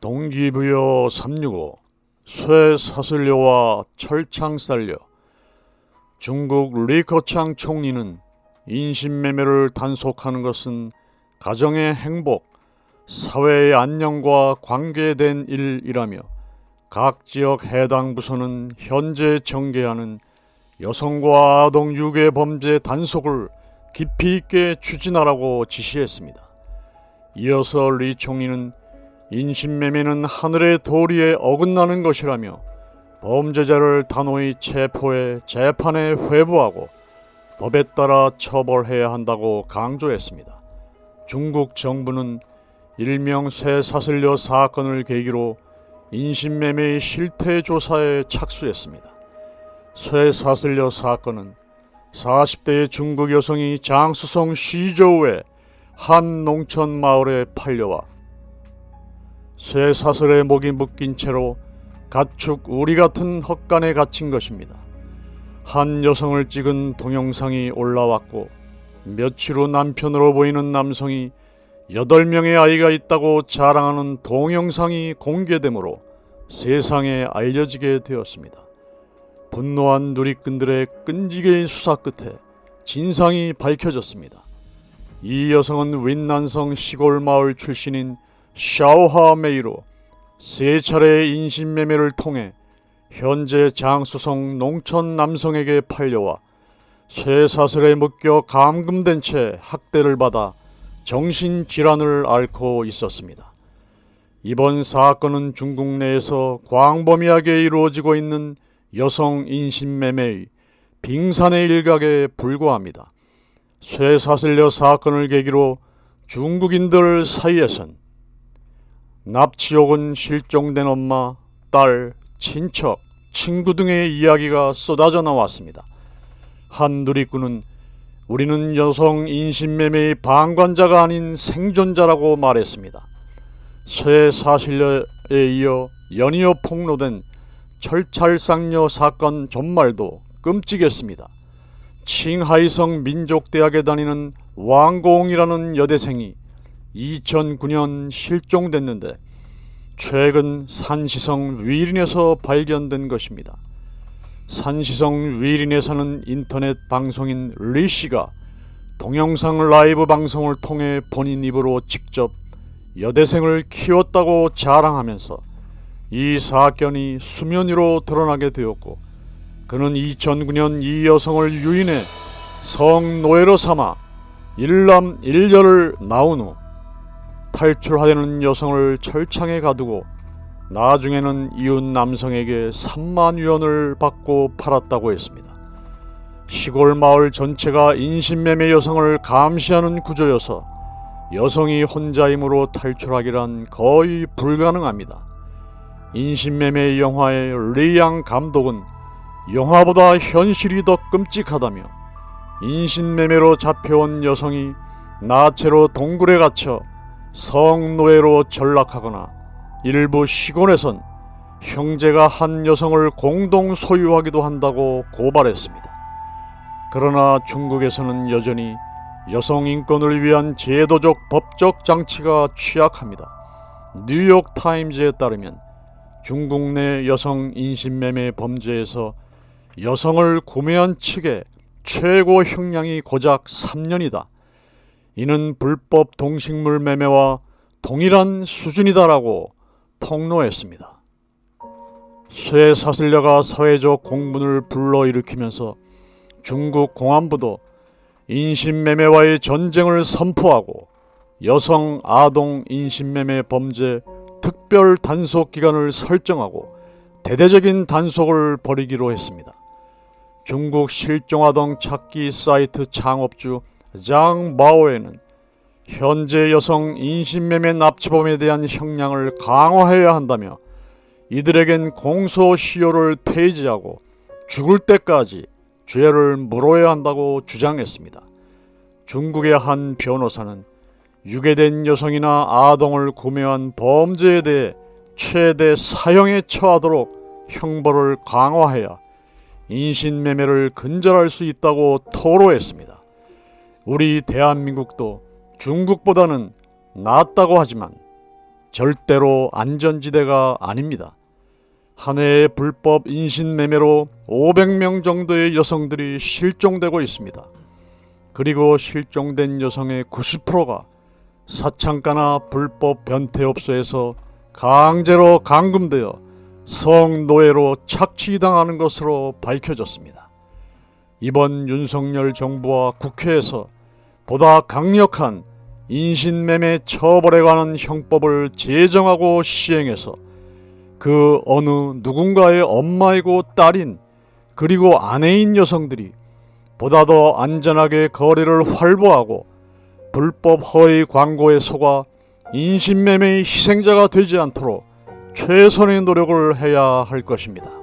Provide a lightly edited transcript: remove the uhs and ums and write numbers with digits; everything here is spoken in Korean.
동기부여 365 쇠사슬려와 철창살려. 중국 리커창 총리는 인신매매를 단속하는 것은 가정의 행복, 사회의 안녕과 관계된 일이라며 각 지역 해당 부서는 현재 전개하는 여성과 아동 유괴 범죄 단속을 깊이 있게 추진하라고 지시했습니다. 이어서 리 총리는 인신매매는 하늘의 도리에 어긋나는 것이라며 범죄자를 단호히 체포해 재판에 회부하고 법에 따라 처벌해야 한다고 강조했습니다. 중국 정부는 일명 쇠사슬려 사건을 계기로 인신매매의 실태 조사에 착수했습니다. 쇠사슬려 사건은 40대의 중국 여성이 장쑤성 시저우의 한 농촌 마을에 팔려와 쇠사슬에 목이 묶인 채로 가축 우리 같은 헛간에 갇힌 것입니다. 한 여성을 찍은 동영상이 올라왔고 며칠 후 남편으로 보이는 남성이 8명의 아이가 있다고 자랑하는 동영상이 공개되므로 세상에 알려지게 되었습니다. 분노한 누리꾼들의 끈질긴 수사 끝에 진상이 밝혀졌습니다. 이 여성은 윈난성 시골 마을 출신인 샤오하메이로 3차례의 인신매매를 통해 현재 장쑤성 농촌 남성에게 팔려와 쇠사슬에 묶여 감금된 채 학대를 받아 정신질환을 앓고 있었습니다. 이번 사건은 중국 내에서 광범위하게 이루어지고 있는 여성 인신매매의 빙산의 일각에 불과합니다. 쇠사슬려 사건을 계기로 중국인들 사이에선 납치 혹은 실종된 엄마, 딸, 친척, 친구 등의 이야기가 쏟아져 나왔습니다. 한 누리꾼은 우리는 여성 인신매매의 방관자가 아닌 생존자라고 말했습니다. 쇠사슬려에 이어 연이어 폭로된 철찰상녀 사건 전말도 끔찍했습니다. 칭하이성 민족대학에 다니는 왕공이라는 여대생이 2009년 실종됐는데 최근 산시성 위린에서 발견된 것입니다. 산시성 위린에 사는 인터넷 방송인 리 씨가 동영상 라이브 방송을 통해 본인 입으로 직접 여대생을 키웠다고 자랑하면서 이 사건이 수면 위로 드러나게 되었고, 그는 2009년 이 여성을 유인해 성노예로 삼아 일남 일녀를 낳은 후 탈출하려는 여성을 철창에 가두고 나중에는 이웃 남성에게 3만 위원을 받고 팔았다고 했습니다. 시골 마을 전체가 인신매매 여성을 감시하는 구조여서 여성이 혼자임으로 탈출하기란 거의 불가능합니다. 인신매매 영화의 리양 감독은 영화보다 현실이 더 끔찍하다며 인신매매로 잡혀온 여성이 나체로 동굴에 갇혀 성노예로 전락하거나 일부 시골에선 형제가 한 여성을 공동 소유하기도 한다고 고발했습니다. 그러나 중국에서는 여전히 여성 인권을 위한 제도적 법적 장치가 취약합니다. 뉴욕 타임즈에 따르면 중국 내 여성 인신매매 범죄에서 여성을 구매한 측의 최고 형량이 고작 3년이다. 이는 불법 동식물 매매와 동일한 수준이다라고 폭로했습니다. 쇠사슬려가 사회적 공분을 불러일으키면서 중국 공안부도 인신매매와의 전쟁을 선포하고 여성 아동 인신매매 범죄 특별 단속 기간을 설정하고 대대적인 단속을 벌이기로 했습니다. 중국 실종아동 찾기 사이트 창업주 장 마오에는 현재 여성 인신매매 납치범에 대한 형량을 강화해야 한다며 이들에겐 공소시효를 폐지하고 죽을 때까지 죄를 물어야 한다고 주장했습니다. 중국의 한 변호사는 유괴된 여성이나 아동을 구매한 범죄에 대해 최대 사형에 처하도록 형벌을 강화해야 인신매매를 근절할 수 있다고 토로했습니다. 우리 대한민국도 중국보다는 낫다고 하지만 절대로 안전지대가 아닙니다. 한 해의 불법 인신매매로 500명 정도의 여성들이 실종되고 있습니다. 그리고 실종된 여성의 90%가 사창가나 불법 변태업소에서 강제로 감금되어 성노예로 착취당하는 것으로 밝혀졌습니다. 이번 윤석열 정부와 국회에서 보다 강력한 인신매매 처벌에 관한 형법을 제정하고 시행해서 그 어느 누군가의 엄마이고 딸인 그리고 아내인 여성들이 보다 더 안전하게 거래를 활보하고 불법 허위 광고에 속아 인신매매의 희생자가 되지 않도록 최선의 노력을 해야 할 것입니다.